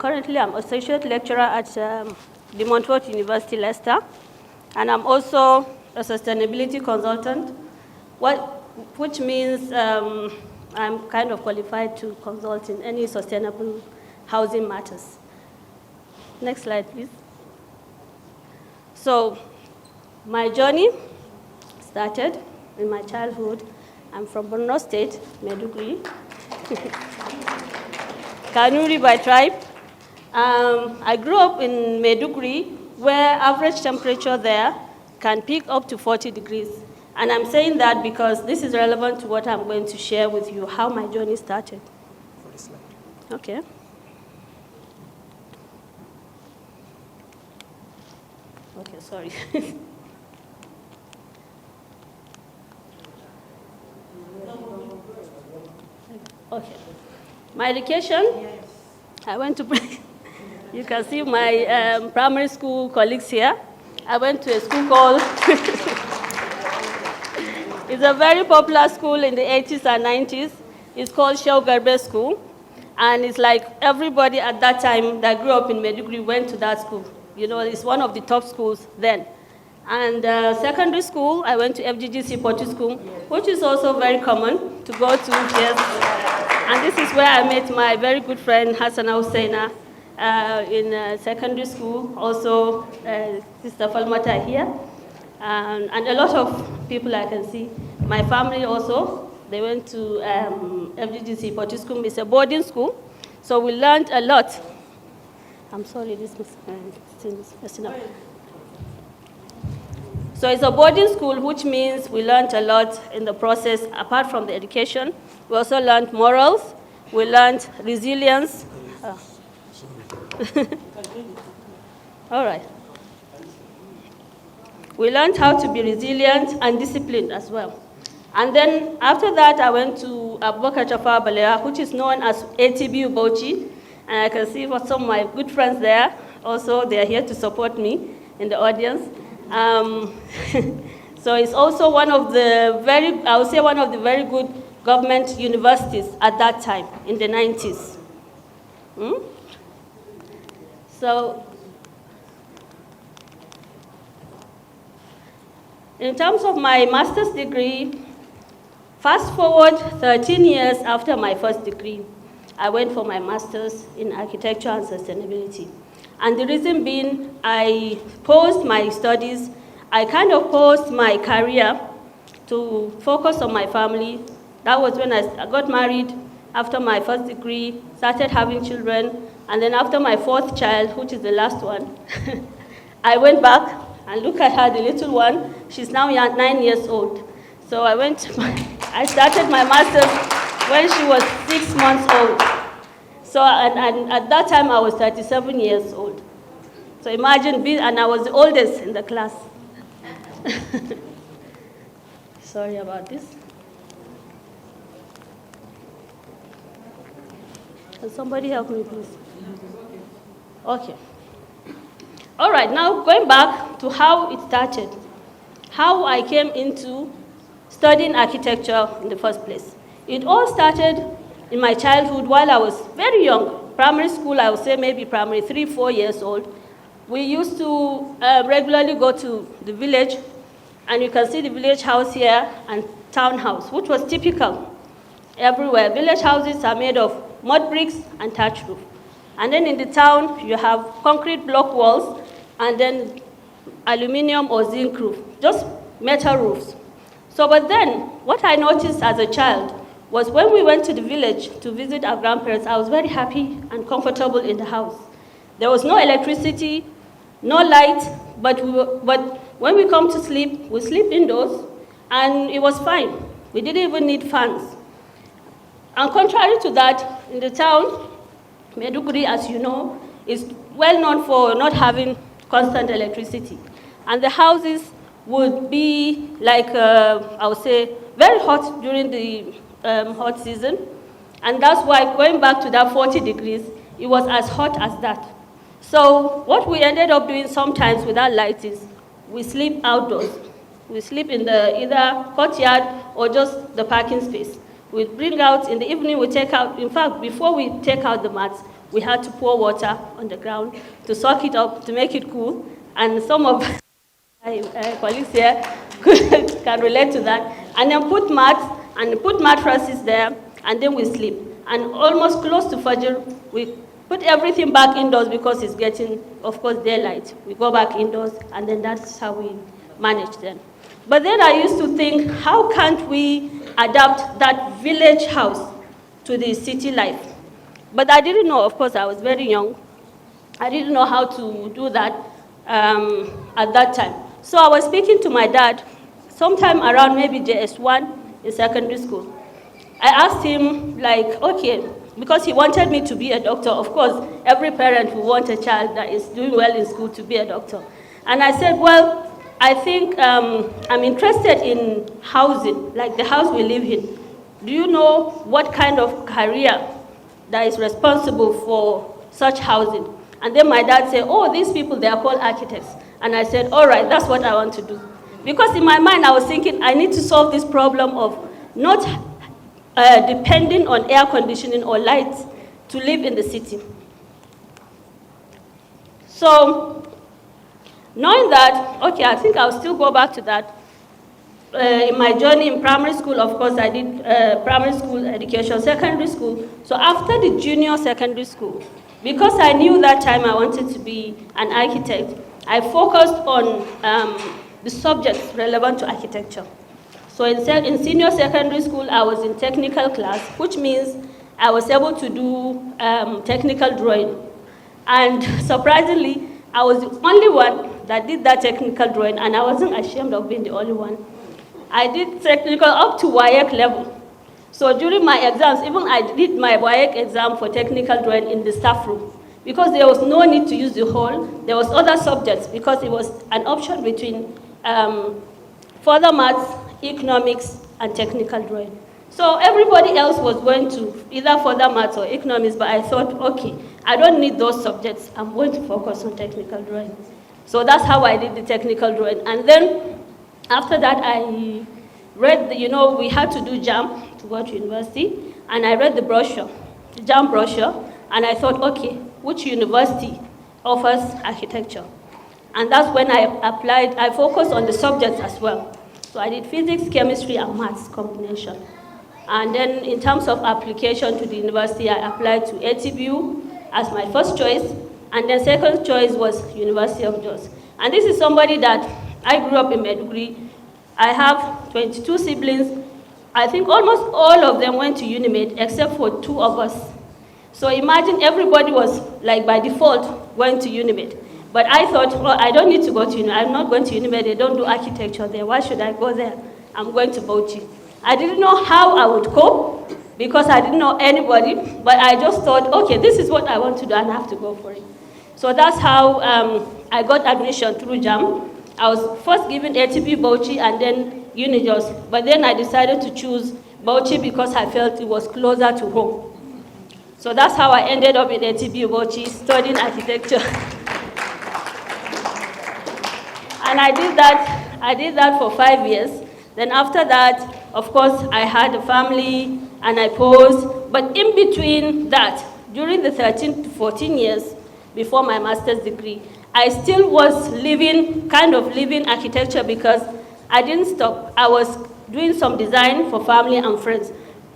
currently I'm associate lecturer at the Montfort University, Leicester, and I'm also a sustainability consultant, which means I'm kind of qualified to consult in any sustainable housing matters. Next slide, please. So my journey started in my childhood. I'm from Borno State, Maiduguri. Kanuri by tribe. I grew up in Maiduguri, where average temperature there can peak up to 40 degrees. And I'm saying that because this is relevant to what I'm going to share with you, how my journey started. For the slide. Okay. Okay, sorry. Okay. My education, I went to, you can see my primary school colleagues here. I went to a school called, it's a very popular school in the 80s and 90s. It's called Shehu Garbe School. And it's like everybody at that time that grew up in Maiduguri went to that school. You know, it's one of the top schools then. And secondary school, I went to FGGC Poti School, which is also very common to go to, yes. And this is where I met my very good friend, Hassan Husseina, in secondary school. Also, Sister Falmata here. And a lot of people I can see. My family also, they went to FGGC Poti School. It's a boarding school. So we learned a lot. I'm sorry, this is messing up. So it's a boarding school, which means we learned a lot in the process. Apart from the education, we also learned morals. We learned resilience. All right. We learned how to be resilient and disciplined as well. And then after that, I went to Abubakar Tafawa Balewa, which is known as ATB Bauchi. And I can see some of my good friends there. Also, they are here to support me in the audience. So it's also one of the I would say one of the very good government universities at that time, in the 90s. So, in terms of my master's degree, fast forward 13 years after my first degree, I went for my master's in architecture and sustainability. And the reason being, I paused my studies. I kind of paused my career to focus on my family. That was when I got married after my first degree, started having children, and then after my fourth child, which is the last one, I went back and look at her, the little one. She's now 9 years old. So I started my master's when she was 6 months old. So, and at that time, I was 37 years old. So imagine and I was the oldest in the class. Sorry about this. Can somebody help me, please? Okay. All right, now going back to how it started, how I came into studying architecture in the first place. It all started in my childhood while I was very young. Primary school, I would say maybe primary 3, 4 years old. We used to regularly go to the village, and you can see the village house here and townhouse, which was typical everywhere. Village houses are made of mud bricks and thatch roof. And then in the town, you have concrete block walls, and then aluminum or zinc roof, just metal roofs. So, but then, what I noticed as a child was when we went to the village to visit our grandparents, I was very happy and comfortable in the house. There was no electricity, no light, but when we come to sleep, we sleep indoors, and it was fine. We didn't even need fans. And contrary to that, in the town, Maiduguri, as you know, is well known for not having constant electricity. And the houses would be like, I would say, very hot during the hot season. And that's why, going back to that 40 degrees, it was as hot as that. So what we ended up doing sometimes without lights is we sleep outdoors. We sleep in the either courtyard or just the parking space. We bring out, in the evening we take out, in fact, before we take out the mats, we had to pour water on the ground to soak it up, to make it cool. And some of my colleagues here can relate to that. And then put mats, and put mattresses there, and then we sleep. And almost close to Fajr, we put everything back indoors because it's getting, of course, daylight. We go back indoors, and then that's how we manage then. But then I used to think, how can't we adapt that village house to the city life? But I didn't know, of course, I was very young. I didn't know how to do that at that time. So I was speaking to my dad sometime around maybe JS1 in secondary school. I asked him, like, okay, because he wanted me to be a doctor. Of course, every parent will want a child that is doing well in school to be a doctor. And I said, well, I think I'm interested in housing, like the house we live in. Do you know what kind of career that is responsible for such housing? And then my dad said, oh, these people, they are called architects. And I said, all right, that's what I want to do. Because in my mind, I was thinking, I need to solve this problem of not depending on air conditioning or lights to live in the city. So, knowing that, okay, I think I'll still go back to that. In my journey in primary school, of course, I did primary school education, secondary school. So after the junior secondary school, because I knew that time I wanted to be an architect, I focused on the subjects relevant to architecture. So in senior secondary school, I was in technical class, which means I was able to do technical drawing. And surprisingly, I was the only one that did that technical drawing, and I wasn't ashamed of being the only one. I did technical up to WIAC level. So during my exams, even I did my WIAC exam for technical drawing in the staff room, because there was no need to use the hall. There was other subjects, because it was an option between further maths, economics, and technical drawing. So everybody else was going to either further maths or economics, but I thought, okay, I don't need those subjects. I'm going to focus on technical drawing. So that's how I did the technical drawing. And then after that, I read, we had to do JAM to go to university, and I read the brochure, the JAM brochure, and I thought, okay, which university offers architecture? And that's when I applied. I focused on the subjects as well. So I did physics, chemistry, and maths combination. And then in terms of application to the university, I applied to ATBU as my first choice, and then second choice was University of Jos. And this is somebody that I grew up in Maiduguri. I have 22 siblings. I think almost all of them went to UNIMED except for 2 of us. So imagine everybody was, like, by default going to UNIMED. But I thought, well, I don't need to go to UNIMED. I'm not going to UNIMED. They don't do architecture there. Why should I go there? I'm going to Bauchi. I didn't know how I would cope because I didn't know anybody. But I just thought, okay, this is what I want to do, and I have to go for it. So that's how I got admission through JAM. I was first given ATB Bauchi and then UniJos. But then I decided to choose Bauchi because I felt it was closer to home. So that's how I ended up in ATB Bauchi studying architecture. And I did that for 5 years. Then after that, of course, I had a family and I paused. But in between that, during the 13 to 14 years before my master's degree, I still was living architecture because I didn't stop. I was doing some design for family and friends.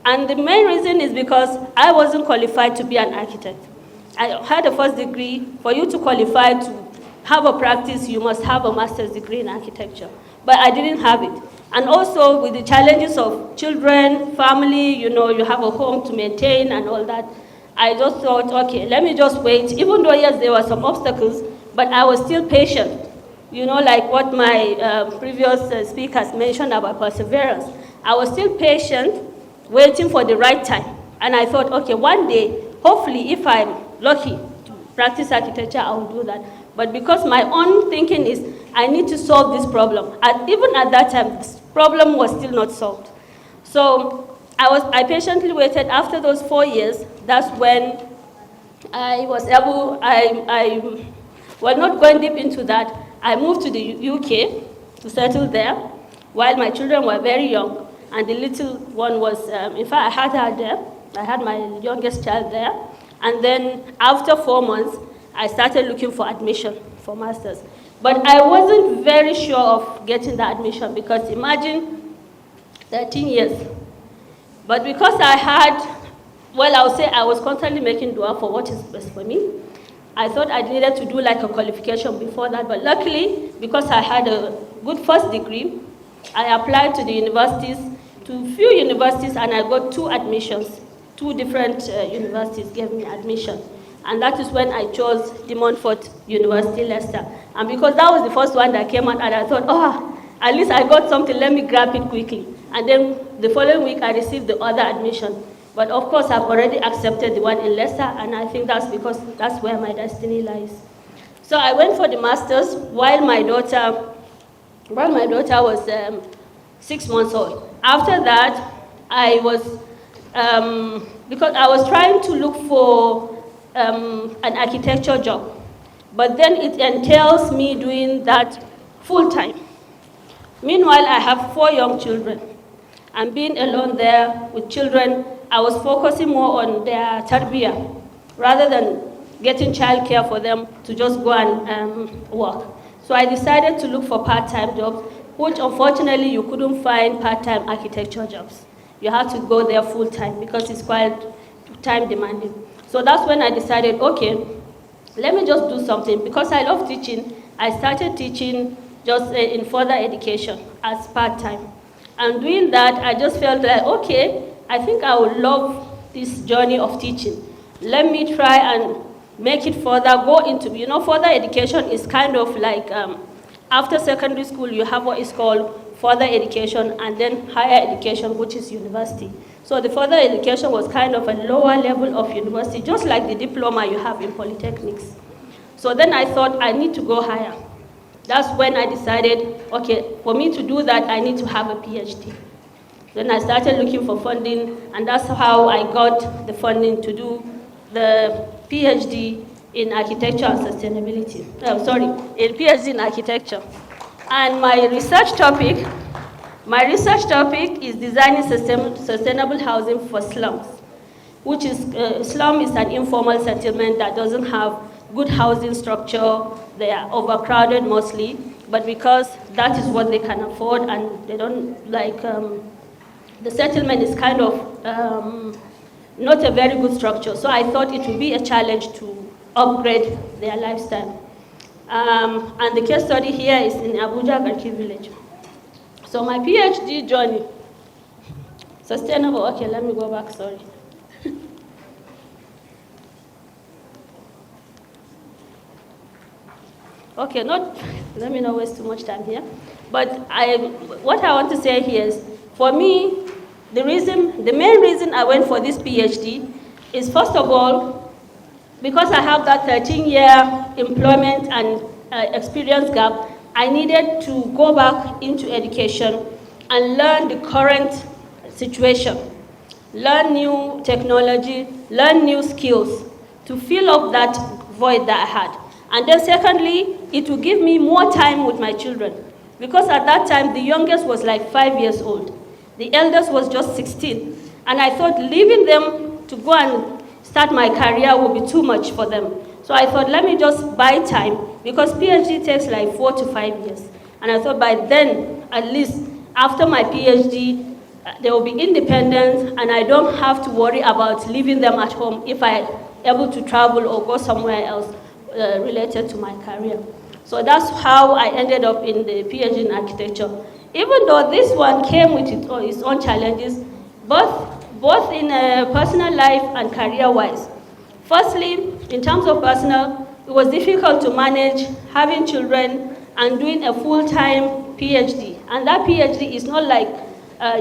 And the main reason is because I wasn't qualified to be an architect. I had a first degree. For you to qualify to have a practice, you must have a master's degree in architecture. But I didn't have it. And also with the challenges of children, family, you have a home to maintain and all that, I just thought, okay, let me just wait. Even though, yes, there were some obstacles, but I was still patient. Like what my previous speakers mentioned about perseverance. I was still patient, waiting for the right time. And I thought, okay, one day, hopefully, if I'm lucky to practice architecture, I will do that. But because my own thinking is, I need to solve this problem. And even at that time, this problem was still not solved. So I patiently waited. After those 4 years, that's when I was able, well, not going deep into that, I moved to the UK to settle there while my children were very young. And the little one was, in fact, I had her there. I had my youngest child there. And then after 4 months, I started looking for admission for master's. But I wasn't very sure of getting the admission because imagine 13 years. But because I had, well, I'll say I was constantly making dua for what is best for me. I thought I needed to do like a qualification before that, but luckily, because I had a good first degree, I applied to the universities, to a few universities, and I got 2 admissions. 2 different universities gave me admission. And that is when I chose De Montfort University, Leicester. And because that was the first one that came out, and I thought, oh, at least I got something, let me grab it quickly. And then the following week, I received the other admission. But of course, I've already accepted the one in Leicester, and I think that's because that's where my destiny lies. So I went for the master's while my daughter was 6 months old. After that, I was, because I was trying to look for an architecture job, but then it entails me doing that full time. Meanwhile, I have 4 young children, and being alone there with children, I was focusing more on their tarbiyah rather than getting childcare for them to just go and work. So I decided to look for part-time jobs, which unfortunately you couldn't find part-time architecture jobs. You had to go there full-time because it's quite time demanding. So that's when I decided, okay, let me just do something. Because I love teaching, I started teaching just in further education as part-time. And doing that, I just felt like, okay, I think I would love this journey of teaching. Let me try and make it further, go into, further education is kind of like, after secondary school, you have what is called further education and then higher education, which is university. So the further education was kind of a lower level of university, just like the diploma you have in polytechnics. So then I thought I need to go higher. That's when I decided, okay, for me to do that, I need to have a PhD. Then I started looking for funding, and that's how I got the funding to do the PhD in architecture and sustainability. In PhD in architecture. And my research topic is designing sustainable housing for slums, which is, slum is an informal settlement that doesn't have good housing structure. They are overcrowded mostly, but because that is what they can afford and they don't like, the settlement is kind of not a very good structure. So I thought it would be a challenge to upgrade their lifestyle. And the case study here is in Abuja, Garki village. So my PhD journey, sustainable, okay, let me go back, sorry. Okay, let me not waste too much time here. But what I want to say here is, for me, the main reason I went for this PhD is, first of all, because I have that 13-year employment and experience gap, I needed to go back into education and learn the current situation, learn new technology, learn new skills to fill up that void that I had. And then secondly, it will give me more time with my children. Because at that time, the youngest was like 5 years old. The eldest was just 16. And I thought leaving them to go and start my career would be too much for them. So I thought, let me just buy time, because PhD takes like 4 to 5 years. And I thought by then, at least after my PhD, they will be independent and I don't have to worry about leaving them at home if I'm able to travel or go somewhere else related to my career. So that's how I ended up in the PhD in architecture. Even though this one came with its own challenges, both in personal life and career-wise. Firstly, in terms of personal, it was difficult to manage having children and doing a full-time PhD. And that PhD is not like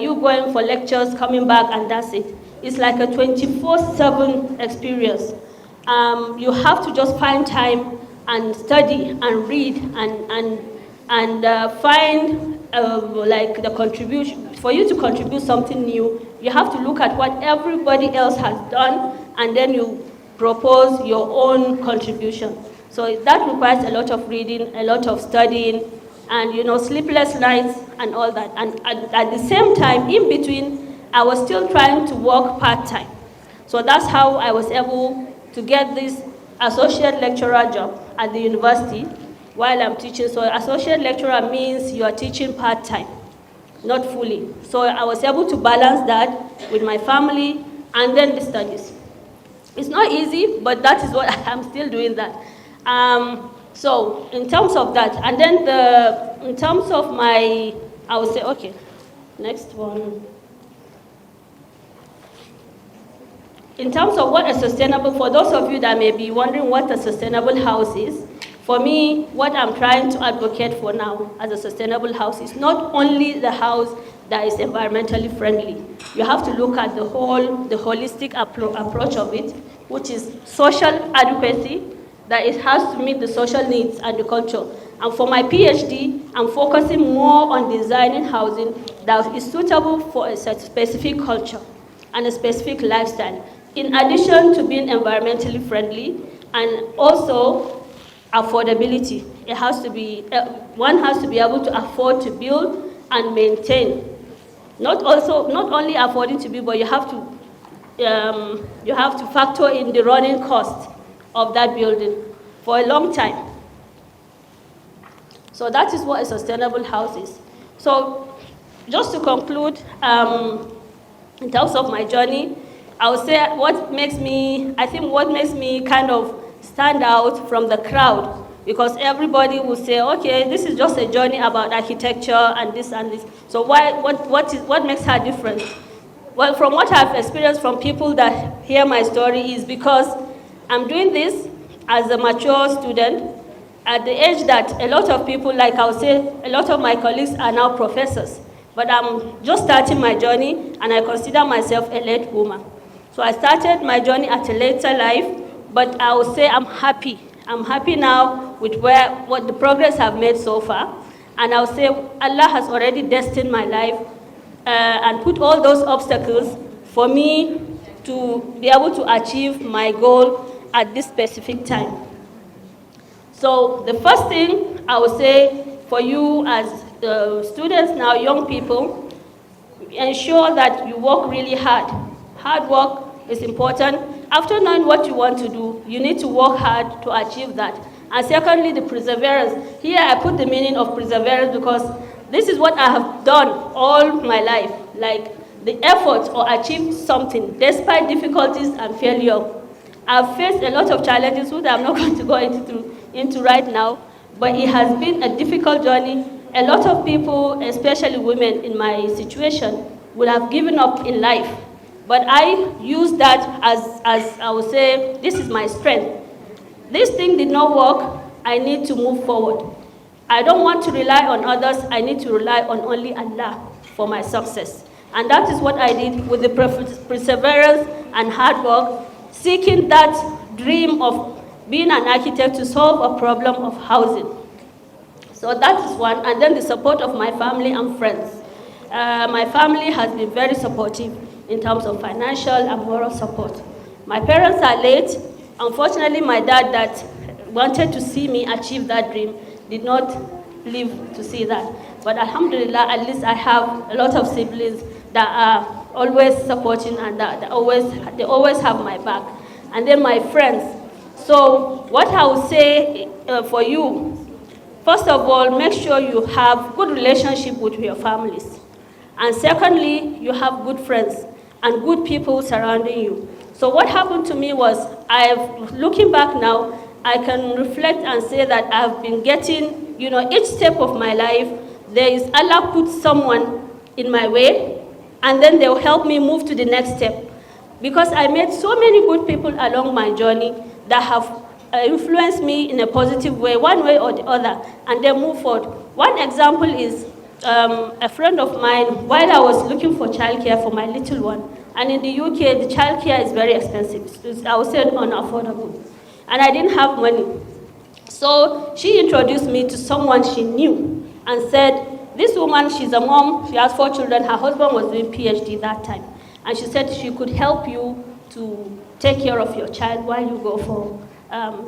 you going for lectures, coming back, and that's it. It's like a 24/7 experience. You have to just find time and study and read and find like the contribution. For you to contribute something new, you have to look at what everybody else has done and then you propose your own contribution. So that requires a lot of reading, a lot of studying, and sleepless nights and all that. And at the same time, in between, I was still trying to work part-time. So that's how I was able to get this associate lecturer job at the university while I'm teaching. So associate lecturer means you are teaching part-time, not fully. So I was able to balance that with my family and then the studies. It's not easy, but that is what I'm still doing that. So in terms of that, and then in terms of my, I would say, okay, next one. In terms of what a sustainable, for those of you that may be wondering what a sustainable house is, for me, what I'm trying to advocate for now as a sustainable house is not only the house that is environmentally friendly. You have to look at the holistic approach of it, which is social adequacy, that it has to meet the social needs and the culture. And for my PhD, I'm focusing more on designing housing that is suitable for a specific culture and a specific lifestyle, in addition to being environmentally friendly and also affordability. It has to be, one has to be able to afford to build and maintain. Not only affording to build, but you have to factor in the running cost of that building for a long time. So that is what a sustainable house is. So just to conclude, in terms of my journey, I would say what makes me kind of stand out from the crowd, because everybody will say, okay, this is just a journey about architecture and this and this. So what makes her different? Well, from what I've experienced from people that hear my story is because I'm doing this as a mature student at the age that a lot of people, like I would say, a lot of my colleagues are now professors. But I'm just starting my journey, and I consider myself a late woman. So I started my journey at a later life, but I would say I'm happy. I'm happy now with what the progress I've made so far. And I would say Allah has already destined my life and put all those obstacles for me to be able to achieve my goal at this specific time. So the first thing I would say for you as students now, young people, ensure that you work really hard. Hard work is important. After knowing what you want to do, you need to work hard to achieve that. And secondly, the perseverance. Here I put the meaning of perseverance because this is what I have done all my life, like the effort or achieve something despite difficulties and failure. I've faced a lot of challenges which I'm not going to go into right now, but it has been a difficult journey. A lot of people, especially women in my situation, would have given up in life. But I use that as I would say, this is my strength. This thing did not work, I need to move forward. I don't want to rely on others, I need to rely on only Allah for my success. And that is what I did with the perseverance and hard work, seeking that dream of being an architect to solve a problem of housing. So that is one, and then the support of my family and friends. My family has been very supportive in terms of financial and moral support. My parents are late. Unfortunately, my dad that wanted to see me achieve that dream did not live to see that. But alhamdulillah, at least I have a lot of siblings that are always supporting and that they always have my back. And then my friends. So what I would say for you, first of all, make sure you have good relationship with your families. And secondly, you have good friends and good people surrounding you. So what happened to me was, looking back now, I can reflect and say that I've been getting, each step of my life, Allah puts someone in my way, and then they'll help me move to the next step. Because I met so many good people along my journey that have influenced me in a positive way, one way or the other, and they move forward. One example is a friend of mine, while I was looking for childcare for my little one, and in the UK, the childcare is very expensive. I would say unaffordable. And I didn't have money. So she introduced me to someone she knew and said, this woman, she's a mom, she has 4 children, her husband was doing PhD that time. And she said she could help you to take care of your child while you go for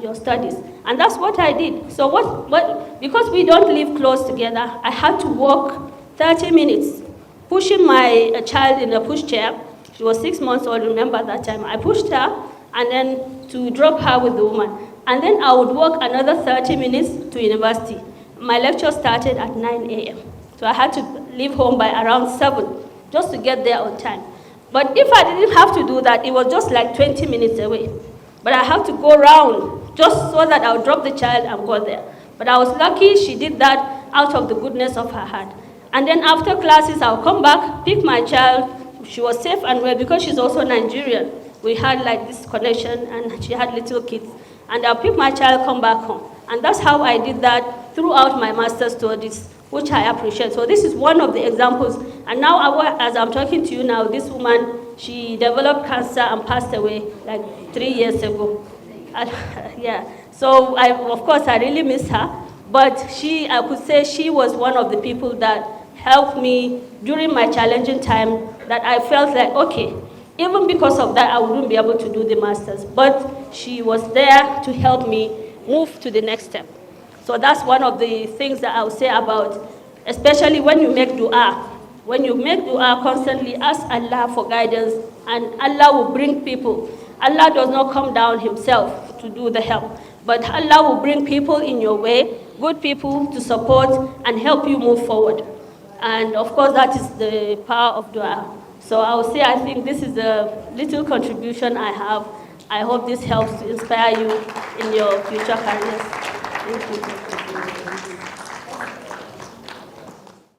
your studies. And that's what I did. So because we don't live close together, I had to walk 30 minutes, pushing my child in a pushchair. She was 6 months old, remember that time. I pushed her, and then to drop her with the woman. And then I would walk another 30 minutes to university. My lecture started at 9 a.m. So I had to leave home by around 7 just to get there on time. But if I didn't have to do that, it was just like 20 minutes away. But I had to go around just so that I would drop the child and go there. But I was lucky she did that out of the goodness of her heart. And then after classes, I'll come back, pick my child. She was safe and well because she's also Nigerian. We had like this connection and she had little kids. And I'll pick my child, come back home. And that's how I did that throughout my master's studies, which I appreciate. So this is one of the examples. And now, as I'm talking to you now, this woman, she developed cancer and passed away like 3 years ago. Yeah. So, of course, I really miss her. But I could say she was one of the people that helped me during my challenging time that I felt like, okay, even because of that, I wouldn't be able to do the master's. But she was there to help me move to the next step. So that's one of the things that I would say about, especially when you make dua. When you make dua constantly, ask Allah for guidance, and Allah will bring people. Allah does not come down himself to do the help, but Allah will bring people in your way, good people to support and help you move forward. And of course, that is the power of dua. So I would say I think this is a little contribution I have. I hope this helps to inspire you in your future careers. Thank you.